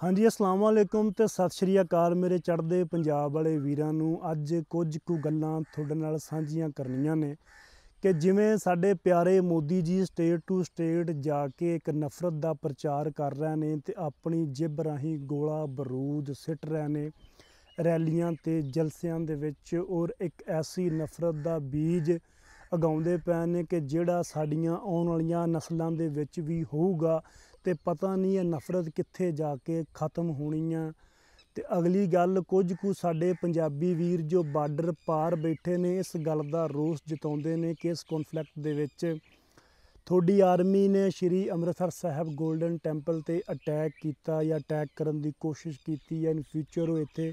हाँ जी, अस्सलाम वालेकुम ते सत श्री अकाल मेरे चढ़दे पंजाब वाले वीरां नूं। अज कुछ कु गल्लां तुहाडे नाल सांझियां करनियां ने कि जिवें साडे प्यारे Modi ji state to state जाके एक नफरत दा प्रचार कर रहे ने ते अपनी जिब राहीं गोला बरूद सिट रहे ने रैलियां ते जलसियां दे विच, और एक ऐसी नफरत दा बीज उगाउंदे पए ने कि जिहड़ा साडियां आउण वालियां नस्लां दे विच भी होऊगा ते पता नहीं है नफरत कित्थे जाके ख़त्म होनी है। ते अगली गल, कुछ कु साडे पंजाबी वीर जो बार्डर पार बैठे ने इस गल दा रोस जताउंदे ने कि इस कॉन्फ्लिक्ट दे विच थोड़ी आर्मी ने श्री अमृतसर साहब गोल्डन टैंपल ते अटैक किया या अटैक करने की कोशिश की या इन फ्यूचर वो इत्थे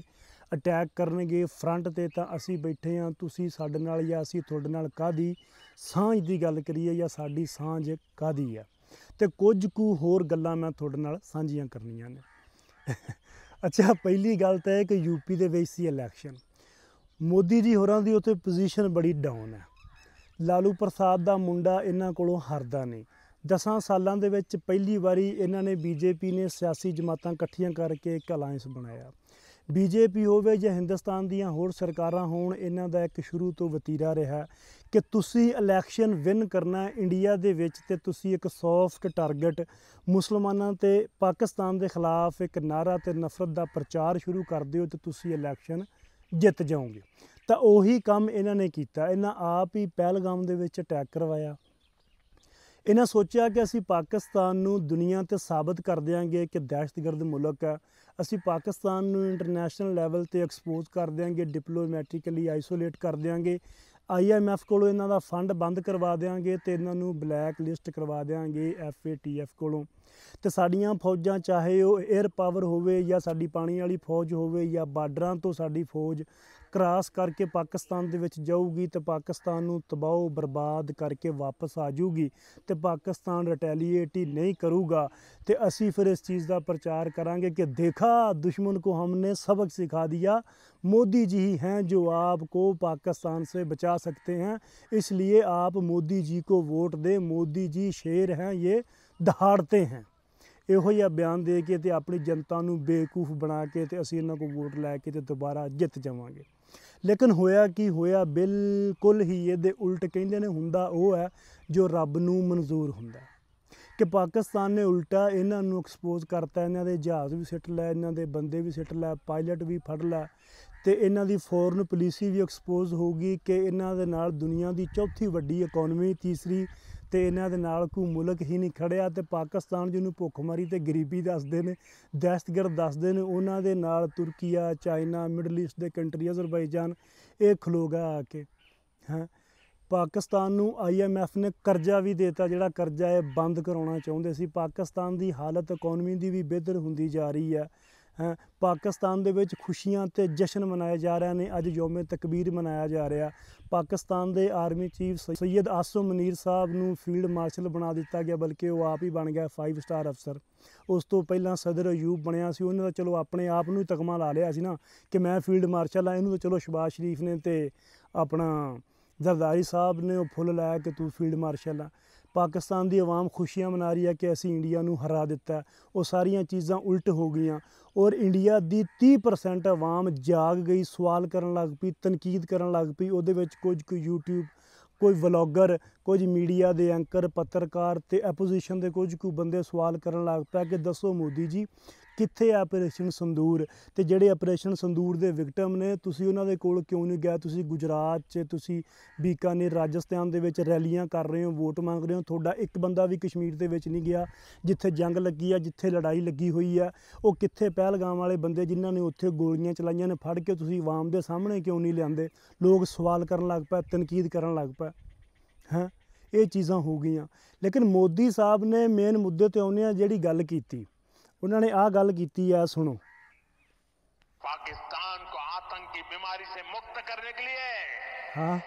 अटैक करनगे फ्रंट ते तां असी बैठे हाँ, तुसी साडे नाल या असी तुहाडे नाल काहदी सांझ की गल करिए या साडी सांझ काहदी है। तो कुछ कु होर गल्लां मैं तुहाडे नाल सांझियां करनियां ने। अच्छा, पहली गल तो है कि यूपी दे विच सी इलैक्शन, मोदी जी होरां दी उत्थे पोजीशन बड़ी डाउन है। लालू प्रसाद दा मुंडा इन्हां कोलों हरदा नहीं। 10 सालां दे विच पहली वारी इन्हां ने बीजेपी ने सियासी जमातां इकट्ठियां करके एक अलायंस बनाया। बीजेपी होवे या हिंदुस्तान दियां होर सरकारां होण, इन्हां दा एक शुरू तो वतीरा रहा कि तुसी इलैक्शन विन करना इंडिया दे विच ते तुसी एक सॉफ्ट टारगेट मुसलमानां ते पाकिस्तान दे खिलाफ एक नारा ते नफरत दा प्रचार शुरू कर दिओ ते तुसी इलैक्शन जित जाओगे। तो उही काम इन्हां ने कीता। इन्हां आप ही पहलगाम दे विच अटैक करवाया। इन्हें सोचा कि असी पाकिस्तान नूं दुनिया ते साबित कर देंगे कि दहशतगर्द मुल्क है। असी पाकिस्तान नूं इंटरनेशनल लैवल ते एक्सपोज कर देंगे, डिप्लोमैटिकली आइसोलेट कर देंगे, IMF कोलों इन्हां दा फंड बंद करवा देंगे तो इन्हां नूं ब्लैक लिस्ट करवा देंगे FATF कोलों। तो साडियां फौजां चाहे वो एयर पावर होवे या साडी पानी वाली फौज होवे या बार्डरां तो साडी फौज क्रॉस करके पाकिस्तान दे विच जाऊगी तो पाकिस्तान नूं तबाह बर्बाद करके वापस आ जूगी तो पाकिस्तान रिटेलीएट ही नहीं करूगा। तो असी फिर इस चीज़ का प्रचार करांगे कि देखा, दुश्मन को हमने सबक सिखा दिया, मोदी जी ही हैं जो आपको पाकिस्तान से बचा सकते हैं, इसलिए आप मोदी जी को वोट दें, मोदी जी शेर हैं, ये दहाड़ते हैं। इहो जिहा बयान दे के ते अपनी जनता नूं बेवकूफ़ बना के ते असीं इन्हां को वोट लैके ते दोबारा जित जावांगे। लेकिन होया की होया, बिल्कुल ही इहदे उल्ट। कहिंदे ने हुंदा ओह है जो रब नूं मंजूर हुंदा कि पाकिस्तान ने उल्टा इन्हां नूं एक्सपोज करता। इन्हां दे जहाज़ भी सिट लै, इन्हां दे बंदे भी सिट लै, पायलट भी फड़ लै, तो इन्हां दी फॉरन पॉलिसी भी एक्सपोज होगी कि इन्हां दे नाल दुनिया की चौथी वड्डी इकोनॉमी, तीसरी तो इन्हां दे नाल कोई मुल्क ही नहीं खड़िया। तो पाकिस्तान जिन्होंने भुखमरी ते गरीबी दसदे ने, दहशतगर्द दसदे ने, उन्हां दे नाल तुर्किया, चाइना, मिडल ईस्ट के कंट्री, अज़रबैजान ये खलो गया आके। हैं, पाकिस्तान नूं IMF ने करजा भी देता, जिहड़ा करजा है बंद कराउणा चाहुंदे सी। पाकिस्तान की हालत इकोनॉमी की भी बेहतर हुंदी जा रही है। हैं, पाकिस्तान दे विच खुशियां ते जश्न मनाए जा रहे हैं। अज यौमे तकबीर मनाया जा रहा। पाकिस्तान के आर्मी चीफ सैयद आसम मुनीर साहब नूं फील्ड मार्शल बना दिता गया, बल्कि वो आप ही बन गया 5 स्टार अफसर। उस तो पहला सदर अयूब बनया सी, उन्हें तो चलो अपने आप नूं तकमा ला लिया सी ना कि मैं फील्ड मार्शल हाँ। इनू तो चलो शहबाज शरीफ ने तो अपना जरदारी साहब ने वो फुल लाया कि तू फील्ड मार्शल है। पाकिस्तान की आवाम खुशियां मना रही है कि असी इंडिया नूं हरा दिता। वो सारिया चीज़ां उल्ट हो गई और इंडिया की 30% आवाम जाग गई, सवाल करन लग पई, तनकीद करन लग पई। उहदे विच कुछ यूट्यूब, कोई व्लॉगर, कुछ मीडिया के एंकर, पत्रकार ते एपोजिशन के कुछ कुछ बंदे सवाल करन लग पए कि दसो मोदी जी कित्थे ऑपरेशन संदूर, तो जिहड़े ऑपरेशन संदूर के विक्टम ने तुसीं उन्हां दे कोल क्यों नहीं गए? तुसीं गुजरात च, तुसीं बीकानेर, राजस्थान दे विच रैलियां कर रहे हो, वोट मंग रहे हो, तुहाडा एक बंदा भी कश्मीर दे विच नहीं गया जिथे जंग लगी है, जिथे लड़ाई लगी हुई है। वो कित्थे पहलगाम वाले बंदे जिन्हां ने उत्थे गोलियां चलाइयां ने, फड़ के तुसीं आवाम दे सामने क्यों नहीं लिआंदे? लोग सवाल करन लग पए, तनकीद करन लग पए। हैं, ये चीज़ां हो गई। लेकिन मोदी साहब ने मेन मुद्दे ते आउंदे जिहड़ी गल कीती, उन्होंने आ गल कीती है, सुनो। पाकिस्तान को आतंक की बीमारी से मुक्त करने के लिए हाँ,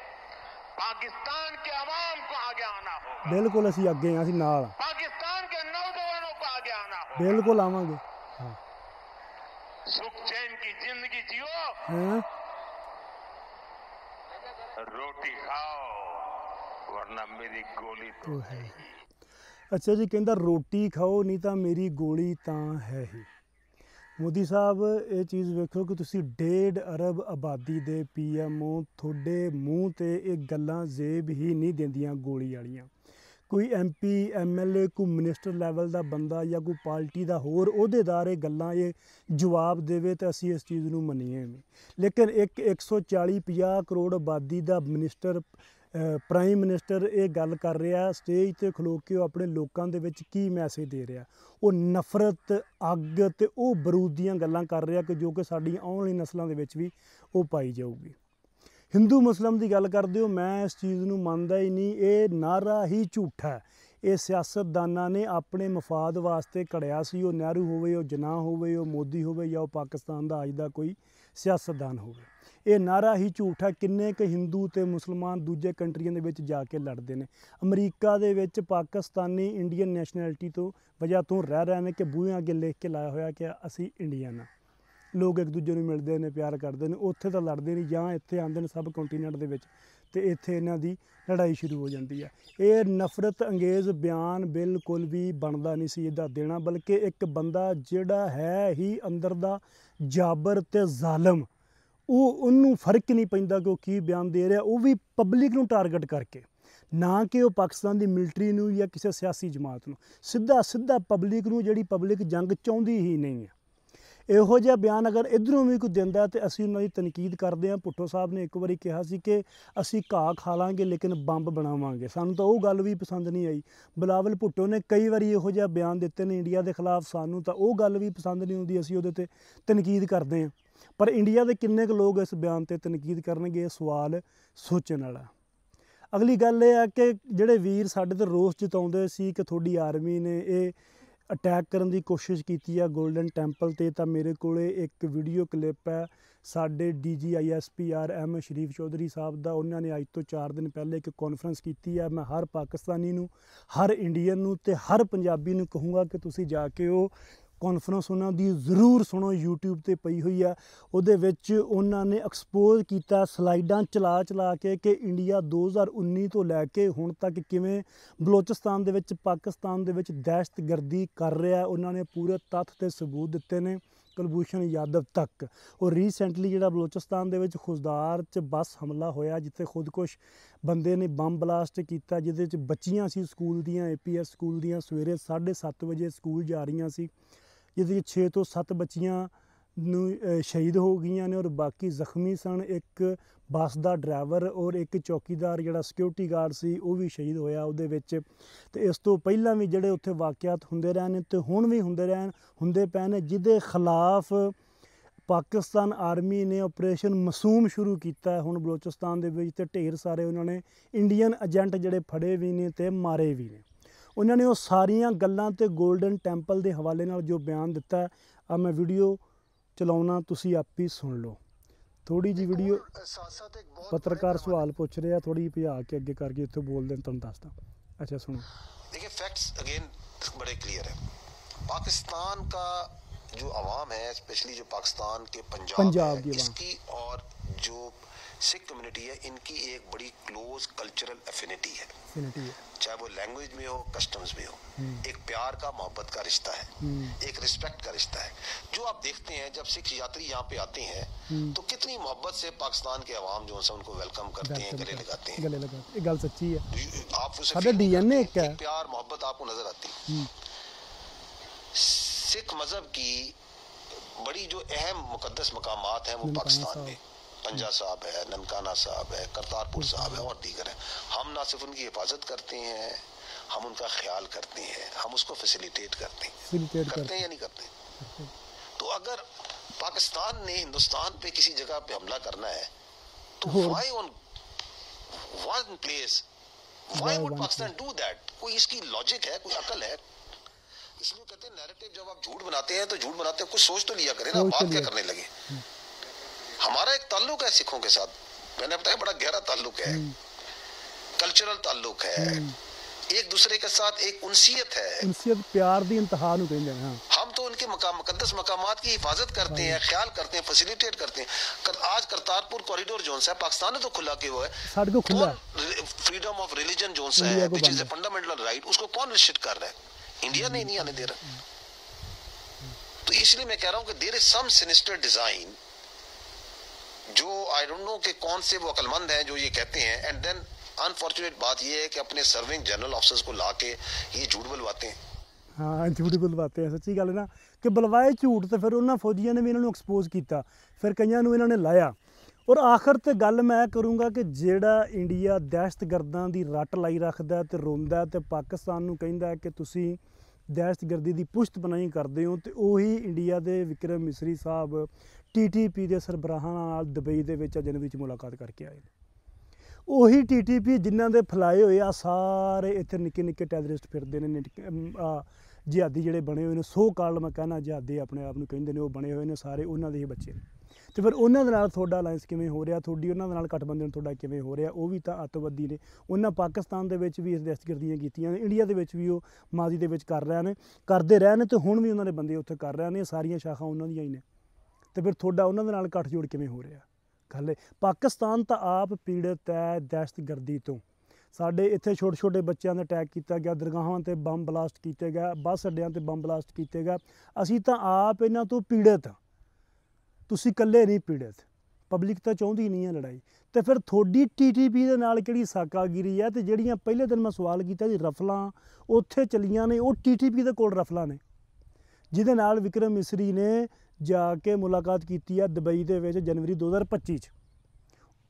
पाकिस्तान के अवाम को आगे आना होगा। बिल्कुल असी अगे हैं, असी नाल हां। पाकिस्तान के नौजवानों को आगे आना होगा। बिल्कुल आवांगे। हाँ, सुख चैन की जिंदगी जियो, हैं, रोटी खाओ, वरना मेरी गोली तो है ही। अच्छा जी, कहंदा रोटी खाओ नहीं तो मेरी गोली तां है ही। ਮੋਦੀ ਸਾਹਿਬ ਇਹ ਚੀਜ਼ ਵੇਖੋ ਕਿ ਤੁਸੀਂ 1.5 ਅਰਬ ਆਬਾਦੀ ਦੇ PMO, ਤੁਹਾਡੇ ਮੂੰਹ ਤੇ ਇਹ ਗੱਲਾਂ ਜ਼ੇਬ ਹੀ ਨਹੀਂ ਦਿੰਦੀਆਂ ਗੋਲੀ ਵਾਲੀਆਂ। ਕੋਈ MP MLA ਕੋਈ ਮਿਨਿਸਟਰ ਲੈਵਲ ਦਾ ਬੰਦਾ ਜਾਂ ਕੋਈ ਪਾਰਟੀ ਦਾ ਹੋਰ ਅਹੁਦੇਦਾਰ ਇਹ ਗੱਲਾਂ ਇਹ ਜਵਾਬ ਦੇਵੇ ਤਾਂ ਅਸੀਂ ਇਸ ਚੀਜ਼ ਨੂੰ ਮੰਨੀਏ ਵੀ। ਲੇਕਿਨ ਇੱਕ 140-50 ਕਰੋੜ ਆਬਾਦੀ ਦਾ ਮਿਨਿਸਟਰ, ਪ੍ਰਾਈਮ ਮਿਨਿਸਟਰ ਇਹ ਗੱਲ ਕਰ ਰਿਹਾ ਸਟੇਜ ਤੇ ਖਲੋ ਕੇ, ਉਹ ਆਪਣੇ ਲੋਕਾਂ ਦੇ ਵਿੱਚ ਕੀ ਮੈਸੇਜ ਦੇ ਰਿਹਾ? ਉਹ ਨਫ਼ਰਤ, ਅੱਗ ਤੇ ਉਹ ਬਰੂਦ ਦੀਆਂ ਗੱਲਾਂ ਕਰ ਰਿਹਾ ਕਿ ਜੋ ਕਿ ਸਾਡੀਆਂ ਆਉਣ ਵਾਲੀ ਨਸਲਾਂ ਦੇ ਵਿੱਚ ਵੀ ਉਹ ਪਾਈ ਜਾਊਗੀ। ਹਿੰਦੂ ਮੁਸਲਿਮ ਦੀ ਗੱਲ ਕਰਦੇ ਹੋ, ਮੈਂ ਇਸ ਚੀਜ਼ ਨੂੰ ਮੰਨਦਾ ਹੀ ਨਹੀਂ। ਇਹ ਨਾਅਰਾ ਹੀ ਝੂਠਾ ਹੈ। ਇਹ ਸਿਆਸਤਦਾਨਾਂ ਨੇ ਆਪਣੇ ਮਫਾਦ ਵਾਸਤੇ ਘੜਿਆ ਸੀ। ਉਹ ਨਹਿਰੂ ਹੋਵੇ, ਉਹ ਜਿਨਾਹ ਹੋਵੇ, ਉਹ ਮੋਦੀ ਹੋਵੇ ਜਾਂ ਉਹ ਪਾਕਿਸਤਾਨ ਦਾ ਅੱਜ ਦਾ ਕੋਈ ਸਿਆਸਤਦਾਨ ਹੋਵੇ। ਇਹ ਨਾਅਰਾ ਹੀ ਝੂਠ ਹੈ। ਕਿੰਨੇ ਕੁ ਹਿੰਦੂ ਤੇ ਮੁਸਲਮਾਨ ਦੂਜੇ ਕੰਟਰੀਆਂ ਦੇ ਵਿੱਚ ਜਾ ਕੇ ਲੜਦੇ ਨੇ। ਅਮਰੀਕਾ ਦੇ ਵਿੱਚ ਪਾਕਿਸਤਾਨੀ ਇੰਡੀਅਨ ਨੈਸ਼ਨੈਲਿਟੀ ਤੋਂ ਵਜ੍ਹਾ ਤੋਂ ਰਹਿ ਰਹੇ ਨੇ ਕਿ ਬੂਹਿਆਂ ਅੱਗੇ ਲਿਖ ਕੇ ਲਾਇਆ ਹੋਇਆ ਕਿ ਅਸੀਂ ਇੰਡੀਅਨ ਹਾਂ। ਲੋਕ ਇੱਕ ਦੂਜੇ ਨੂੰ ਮਿਲਦੇ ਨੇ, ਪਿਆਰ ਕਰਦੇ ਨੇ। ਉੱਥੇ ਤਾਂ ਲੜਦੇ ਨਹੀਂ, ਜਾਂ ਇੱਥੇ ਆਉਂਦੇ ਨੇ ਸਬ ਕੰਟੀਨੈਂਟ ਦੇ ਵਿੱਚ ਤੇ ਇੱਥੇ ਇਹਨਾਂ ਦੀ ਲੜਾਈ ਸ਼ੁਰੂ ਹੋ ਜਾਂਦੀ ਹੈ। ਇਹ ਨਫ਼ਰਤ ਅੰਗੇਜ਼ ਬਿਆਨ ਬਿਲਕੁਲ ਵੀ ਬਣਦਾ ਨਹੀਂ ਸੀ ਇਹਦਾ ਦੇਣਾ, ਬਲਕਿ ਇੱਕ ਬੰਦਾ ਜਿਹੜਾ ਹੈ ਹੀ ਅੰਦਰ ਦਾ ਜਾਬਰ ਤੇ ਜ਼ਾਲਮ, ਉਹਨੂੰ ਫਰਕ ਨਹੀਂ ਪੈਂਦਾ ਕਿ ਉਹ ਕੀ ਬਿਆਨ ਦੇ ਰਿਹਾ, ਉਹ ਵੀ ਪਬਲਿਕ ਨੂੰ ਟਾਰਗੇਟ ਕਰਕੇ, ਨਾ ਕਿ ਉਹ ਪਾਕਿਸਤਾਨ ਦੀ ਮਿਲਟਰੀ ਨੂੰ ਜਾਂ ਕਿਸੇ ਸਿਆਸੀ ਜਮਾਤ ਨੂੰ, ਸਿੱਧਾ ਪਬਲਿਕ ਨੂੰ, ਜਿਹੜੀ ਪਬਲਿਕ ਜੰਗ ਚਾਹੁੰਦੀ ਹੀ ਨਹੀਂ ਹੈ। ਇਹੋ ਜਿਹਾ ਬਿਆਨ ਅਗਰ ਇੱਧਰੋਂ ਵੀ ਕੋਈ ਦਿੰਦਾ ਤੇ ਅਸੀਂ ਉਹਨਾਂ ਦੀ ਤਨਕੀਦ ਕਰਦੇ ਹਾਂ। ਭੁੱਟੋ ਸਾਹਿਬ ਨੇ ਇੱਕ ਵਾਰੀ ਕਿਹਾ ਸੀ ਕਿ ਅਸੀਂ ਘਾਹ ਖਾ ਲਾਂਗੇ ਲੇਕਿਨ ਬੰਬ ਬਣਾਵਾਂਗੇ। ਸਾਨੂੰ ਤਾਂ ਉਹ ਗੱਲ ਵੀ ਪਸੰਦ ਨਹੀਂ ਆਈ। ਬਿਲਾਵਲ ਭੁੱਟੋ ਨੇ ਕਈ ਵਾਰੀ ਇਹੋ ਜਿਹਾ ਬਿਆਨ ਦਿੱਤੇ ਨੇ ਇੰਡੀਆ ਦੇ ਖਿਲਾਫ, ਸਾਨੂੰ ਤਾਂ ਉਹ ਗੱਲ ਵੀ ਪਸੰਦ ਨਹੀਂ ਆਉਂਦੀ, ਅਸੀਂ ਉਹਦੇ 'ਤੇ ਤਨਕੀਦ ਕਰਦੇ ਹਾਂ। ਪਰ ਇੰਡੀਆ ਦੇ ਕਿੰਨੇ ਕੁ ਲੋਕ ਇਸ ਬਿਆਨ 'ਤੇ ਤਨਕੀਦ ਕਰਨਗੇ, ਇਹ ਸਵਾਲ ਸੋਚਣ ਵਾਲਾ। ਅਗਲੀ ਗੱਲ ਇਹ ਹੈ ਕਿ ਜਿਹੜੇ ਵੀਰ ਸਾਡੇ 'ਤੇ ਰੋਸ ਜਤਾਉਂਦੇ ਸੀ ਕਿ ਤੁਹਾਡੀ ਆਰਮੀ ਨੇ ਇਹ ਅਟੈਕ ਕਰਨ ਦੀ ਕੋਸ਼ਿਸ਼ ਕੀਤੀ ਆ ਗੋਲਡਨ ਟੈਂਪਲ 'ਤੇ, ਤਾਂ ਮੇਰੇ ਕੋਲ ਇੱਕ ਵੀਡੀਓ ਕਲਿੱਪ ਹੈ ਸਾਡੇ DG ISP RM ਸ਼ਰੀਫ ਚੌਧਰੀ ਸਾਹਿਬ ਦਾ। ਉਹਨਾਂ ਨੇ ਅੱਜ ਤੋਂ 4 ਦਿਨ ਪਹਿਲੇ ਇੱਕ ਕਾਨਫਰੰਸ ਕੀਤੀ ਹੈ। ਮੈਂ ਹਰ ਪਾਕਿਸਤਾਨੀ ਨੂੰ, ਹਰ ਇੰਡੀਅਨ ਨੂੰ ਤੇ ਹਰ ਪੰਜਾਬੀ ਨੂੰ ਕਹੂੰਗਾ ਕਿ ਤੁਸੀਂ ਜਾ ਕੇ ਉਹ ਕਾਨਫਰੰਸ ਉਹਨਾਂ ਦੀ ਜ਼ਰੂਰ ਸੁਣੋ। YouTube 'ਤੇ ਪਈ ਹੋਈ ਆ। ਉਹਦੇ ਵਿੱਚ ਉਹਨਾਂ ਨੇ ਐਕਸਪੋਜ਼ ਕੀਤਾ ਸਲਾਈਡਾਂ ਚਲਾ ਕੇ ਕਿ ਇੰਡੀਆ 2019 ਤੋਂ ਲੈ ਕੇ ਹੁਣ ਤੱਕ ਕਿਵੇਂ ਬਲੋਚਿਸਤਾਨ ਦੇ ਵਿੱਚ, ਪਾਕਿਸਤਾਨ ਦੇ ਵਿੱਚ ਦਹਿਸ਼ਤਗਰਦੀ ਕਰ ਰਿਹਾ। ਉਹਨਾਂ ਨੇ ਪੂਰੇ ਤੱਥ ਤੇ ਸਬੂਤ ਦਿੱਤੇ ਨੇ, ਕੁਲਭੂਸ਼ਣ ਯਾਦਵ ਤੱਕ। ਉਹ ਰੀਸੈਂਟਲੀ ਜਿਹੜਾ ਬਲੋਚਿਸਤਾਨ ਦੇ ਵਿੱਚ ਖੁਜ਼ਦਾਰ 'ਚ ਬੱਸ ਹਮਲਾ ਹੋਇਆ, ਜਿੱਥੇ ਖੁਦਕੁਸ਼ ਬੰਦੇ ਨੇ ਬੰਬ ਬਲਾਸਟ ਕੀਤਾ, ਜਿਹਦੇ 'ਚ ਬੱਚੀਆਂ ਸੀ ਸਕੂਲ ਦੀਆਂ, APS ਸਕੂਲ ਦੀਆਂ, ਸਵੇਰੇ 7:30 ਵਜੇ ਸਕੂਲ ਜਾ ਰਹੀਆਂ ਸੀ, ਜਿਹਦੇ 'ਚ 6 ਤੋਂ 7 ਬੱਚੀਆਂ ਨੂੰ ਸ਼ਹੀਦ ਹੋ ਗਈਆਂ ਨੇ ਔਰ ਬਾਕੀ ਜ਼ਖਮੀ ਸਨ। ਇੱਕ ਬੱਸ ਦਾ ਡਰਾਈਵਰ ਔਰ ਇੱਕ ਚੌਕੀਦਾਰ ਜਿਹੜਾ ਸਿਕਿਉਰਿਟੀ ਗਾਰਡ ਸੀ ਉਹ ਵੀ ਸ਼ਹੀਦ ਹੋਇਆ ਉਹਦੇ ਵਿੱਚ। ਤੇ ਇਸ ਤੋਂ ਪਹਿਲਾਂ ਵੀ ਜਿਹੜੇ ਉੱਥੇ ਵਾਕਿਆਤ ਹੁੰਦੇ ਰਹੇ ਨੇ ਤੇ ਹੁਣ ਵੀ ਹੁੰਦੇ ਪਏ ਨੇ, ਜਿਹਦੇ ਖਿਲਾਫ ਪਾਕਿਸਤਾਨ ਆਰਮੀ ਨੇ ਆਪਰੇਸ਼ਨ ਮਾਸੂਮ ਸ਼ੁਰੂ ਕੀਤਾ ਹੈ ਹੁਣ ਬਲੋਚਿਸਤਾਨ ਦੇ ਵਿੱਚ। ਤੇ ਢੇਰ ਸਾਰੇ ਉਹਨਾਂ ਨੇ ਇੰਡੀਅਨ ਏਜੰਟ ਜਿਹੜੇ ਫੜੇ ਵੀ ਨੇ ਤੇ ਮਾਰੇ ਵੀ ਨੇ। ਉਹਨਾਂ ਨੇ ਉਹ ਸਾਰੀਆਂ ਗੱਲਾਂ ਤੇ ਗੋਲਡਨ ਟੈਂਪਲ ਦੇ ਹਵਾਲੇ ਨਾਲ ਜੋ ਬਿਆਨ ਦਿੱਤਾ ਹੈ, ਆ ਮੈਂ ਵੀਡੀਓ ਚਲਾਉਣਾ, ਤੁਸੀਂ ਆਪ ਹੀ ਸੁਣ ਲਓ। ਥੋੜੀ ਜੀ ਵੀਡੀਓ, ਪੱਤਰਕਾਰ ਸਵਾਲ ਪੁੱਛ ਰਿਹਾ, ਥੋੜੀ ਭਜਾ ਕੇ ਅੱਗੇ ਕਰਕੇ ਇੱਥੇ ਬੋਲਦੇ ਨੇ, ਤੁਹਾਨੂੰ ਦੱਸਦਾ। अच्छा सुनो, देखिए फैक्ट्स अगेन बड़े क्लियर है। पाकिस्तान का जो अवाम है, स्पेशली जो पाकिस्तान के पंजाब है, इसकी और जो सिख कम्युनिटी है, इनकी एक बड़ी क्लोज कल्चरल एफिनिटी है। चाहे वो लैंग्वेज में हो, कस्टम्स में हो। एक प्यार का, मोहब्बत का रिश्ता है, एक रिस्पेक्ट का रिश्ता है। जो आप देखते हैं जब सिख यात्री यहाँ पे आते हैं तो कितनी मोहब्बत से पाकिस्तान के अवाम जो है उनको वेलकम करते हैं, गले लगाते हैं। ये गल सच्ची है। आप उसे DNA का प्यार मोहब्बत आपको नजर आती है। सिख मजहब की बड़ी जो अहम मुकद्दस मकामात हैं वो पाकिस्तान में पंजा साहब है, ननकाना साहब है, करतारपुर साहब है और दीगर है। हम ना सिर्फ उनकी हिफाजत करते हैं, हम उनका ख्याल करते हैं, हम उसको फैसिलिटेट करते हैं या नहीं करते। तो अगर पाकिस्तान ने हिंदुस्तान पे किसी जगह पे हमला करना है तो why on one place, why would Pakistan do that? कोई इसकी लॉजिक है, कोई अकल है? इसलिए कहते हैं नैरेटिव, जब आप झूठ बनाते हैं तो झूठ बनाते हैं कुछ सोच तो लिया करें ना, बात क्या करने लगे। हमारा एक ताल्लुक है सिखों के साथ, मैंने बताया बड़ा गहरा ताल्लुक है, कल्चरल ताल्लुक है, एक दूसरे के साथ एक उनसियत है, उनसियत प्यार दी इंतहा नु कहंदे हैं। हम तो उनके मुकद्दस मकामात की हिफाजत करते हैं, ख्याल करते हैं, फैसिलिटेट करते हैं। आज करतारपुर कॉरिडोर जोन सा है, पाकिस्तान ने तो खुला किया हुआ है, साड को खुला फ्रीडम ऑफ रिलीजन जोन सा है, which is a fundamental right, उसको कौन रिस्ट्रिक्ट कर रहा है? इंडिया ने नहीं आने दे रहा। तो इसलिए मैं कह रहा हूं कि there is some sinister design, जो आई डोंट नो कि कौन से वो अक्लमंद हैं जो ये कहते हैं, एंड देन अनफॉर्चुनेट बात ये है कि अपने सर्विंग जनरल ऑफिसर्स को लाके ये झूठ बुलवाते हैं। हाँ झूठ बुलवाते हैं, सच्ची गल है ना कि बुलवाए झूठ, तो फिर उन्होंने फौजियों ने भी इन्हों एक्सपोज किया, फिर कईयां नूं इन्हों ने लाया। और आखिर ते गल मैं करूँगा कि ਜਿਹੜਾ इंडिया दहशतगर्दां ਦੀ ਰੱਟ ਲਾਈ ਰੱਖਦਾ ਤੇ ਰੋਂਦਾ ਤੇ ਪਾਕਿਸਤਾਨ ਨੂੰ ਕਹਿੰਦਾ ਕਿ ਤੁਸੀਂ ਦਹਿਸ਼ਤਗਰਦੀ ਦੀ ਪੁਸ਼ਤ ਬਣਾਈ ਕਰਦੇ ਹੋ, ਤੇ ਉਹੀ ਇੰਡੀਆ ਦੇ ਵਿਕਰਮ ਮਿਸਰੀ ਸਾਹਿਬ TTP ਦੇ ਸਰਬਰਾਹਾਂ ਨਾਲ ਦੁਬਈ ਦੇ ਵਿੱਚ ਜਨਵਰੀ 'ਚ ਮੁਲਾਕਾਤ ਕਰਕੇ ਆਏ ਨੇ। ਉਹੀ TTP ਜਿਨ੍ਹਾਂ ਦੇ ਫੈਲਾਏ ਹੋਏ ਆ ਸਾਰੇ ਇੱਥੇ ਨਿੱਕੇ ਨਿੱਕੇ ਟੈਰਰਿਸਟ ਫਿਰਦੇ ਨੇ, ਜਿਹਾਦੀ ਜਿਹੜੇ ਬਣੇ ਹੋਏ ਨੇ, ਸੋ ਕਾਲ ਮੈਂ ਕਹਿਣਾ ਜਿਹਾਦੀ ਆਪਣੇ ਆਪ ਨੂੰ ਕਹਿੰਦੇ ਨੇ, ਉਹ ਬਣੇ ਹੋਏ ਨੇ ਸਾਰੇ ਉਹਨਾਂ ਦੇ ਹੀ ਬੱਚੇ ਨੇ। ਤੇ ਫਿਰ ਉਹਨਾਂ ਦੇ ਨਾਲ ਤੁਹਾਡਾ ਅਲਾਇੰਸ ਕਿਵੇਂ ਹੋ ਰਿਹਾ, ਤੁਹਾਡੀ ਉਹਨਾਂ ਦੇ ਨਾਲ ਗਠਬੰਧਨ ਤੁਹਾਡਾ ਕਿਵੇਂ ਹੋ ਰਿਹਾ? ਉਹ ਵੀ ਤਾਂ ਅੱਤਵਾਦੀ ਨੇ, ਉਹਨਾਂ ਪਾਕਿਸਤਾਨ ਦੇ ਵਿੱਚ ਵੀ ਇਸ ਦਹਿਸ਼ਤਗਰਦੀਆਂ ਕੀਤੀਆਂ ਨੇ, ਇੰਡੀਆ ਦੇ ਵਿੱਚ ਵੀ ਉਹ ਮਾਜ਼ੀ ਦੇ ਵਿੱਚ ਕਰ ਰਹੇ ਨੇ, ਕਰਦੇ ਰਹੇ ਨੇ, ਤੇ ਹੁਣ ਵੀ ਉਹਨਾਂ ਦੇ ਬੰਦੇ ਉੱਥੇ ਕਰ ਰਹੇ ਨੇ, ਸਾਰੀਆਂ ਸ਼ਾਖਾ ਉਹਨਾਂ ਦੀਆਂ ਹੀ ਨੇ। ਤੇ ਫਿਰ ਤੁਹਾਡਾ ਉਹਨਾਂ ਦੇ ਨਾਲ ਗੱਠਜੋੜ ਕਿਵੇਂ ਹੋ ਰਿਹਾ? ਗੱਲ ਪਾਕਿਸਤਾਨ ਤਾਂ ਆਪ ਪੀੜਤ ਹੈ ਦਹਿਸ਼ਤਗਰਦੀ ਤੋਂ। ਸਾਡੇ ਇੱਥੇ ਛੋਟੇ ਛੋਟੇ ਬੱਚਿਆਂ 'ਤੇ ਅਟੈਕ ਕੀਤਾ ਗਿਆ, ਦਰਗਾਹਾਂ 'ਤੇ ਬੰਬ ਬਲਾਸਟ ਕੀਤੇ ਗਏ, ਬੱਸ ਅੱਡਿਆਂ 'ਤੇ ਬੰਬ ਬਲਾਸਟ ਕੀਤੇ ਗਏ। ਅਸੀਂ ਤਾਂ ਆਪ ਇਹਨਾਂ ਤੋਂ ਪੀੜਤ ਹਾਂ, ਤੁਸੀਂ ਇਕੱਲੇ ਨਹੀਂ ਪੀੜਤ, ਪਬਲਿਕ ਤਾਂ ਚਾਹੁੰਦੀ ਨਹੀਂ ਹੈ ਲੜਾਈ। ਤੇ ਫਿਰ ਤੁਹਾਡੀ TTP ਦੇ ਨਾਲ ਕਿਹੜੀ ਸਾਕਾਗਿਰੀ ਹੈ? ਤੇ ਜਿਹੜੀਆਂ ਪਹਿਲੇ ਦਿਨ ਮੈਂ ਸਵਾਲ ਕੀਤਾ ਜੀ ਰਫਲਾਂ ਉੱਥੇ ਚਲੀਆਂ ਨੇ, ਉਹ TTP ਦੇ ਕੋਲ ਰਫਲਾਂ ਨੇ, ਜਿਹਦੇ ਨਾਲ ਵਿਕਰਮ ਮਿਸਰੀ ਨੇ ਜਾ ਕੇ ਮੁਲਾਕਾਤ ਕੀਤੀ ਹੈ ਦੁਬਈ ਦੇ ਵਿੱਚ ਜਨਵਰੀ 2025 'ਚ।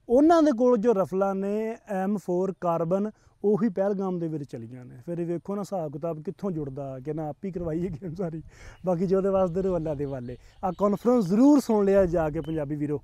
ਉਹਨਾਂ ਦੇ ਕੋਲ ਜੋ ਰਫਲਾਂ ਨੇ M4 ਕਾਰਬਨ, ਉਹੀ ਪਹਿਲਗਾਮ ਦੇ ਵਿੱਚ ਚਲੀਆਂ ਨੇ। ਫਿਰ ਵੇਖੋ ਨਾ ਹਿਸਾਬ ਕਿਤਾਬ ਕਿੱਥੋਂ ਜੁੜਦਾ, ਕਿ ਨਾ ਆਪ ਹੀ ਕਰਵਾਈਏ ਗੇਮ ਸਾਰੀ। ਬਾਕੀ ਜੋ ਉਹਦੇ ਵਾਸਤੇ ਅੱਲਾ ਦੇ ਵਾਲੇ। ਆ ਕਾਨਫਰੰਸ ਜ਼ਰੂਰ ਸੁਣ ਲਿਆ ਜਾ ਕੇ ਪੰਜਾਬੀ ਵੀਰੋ।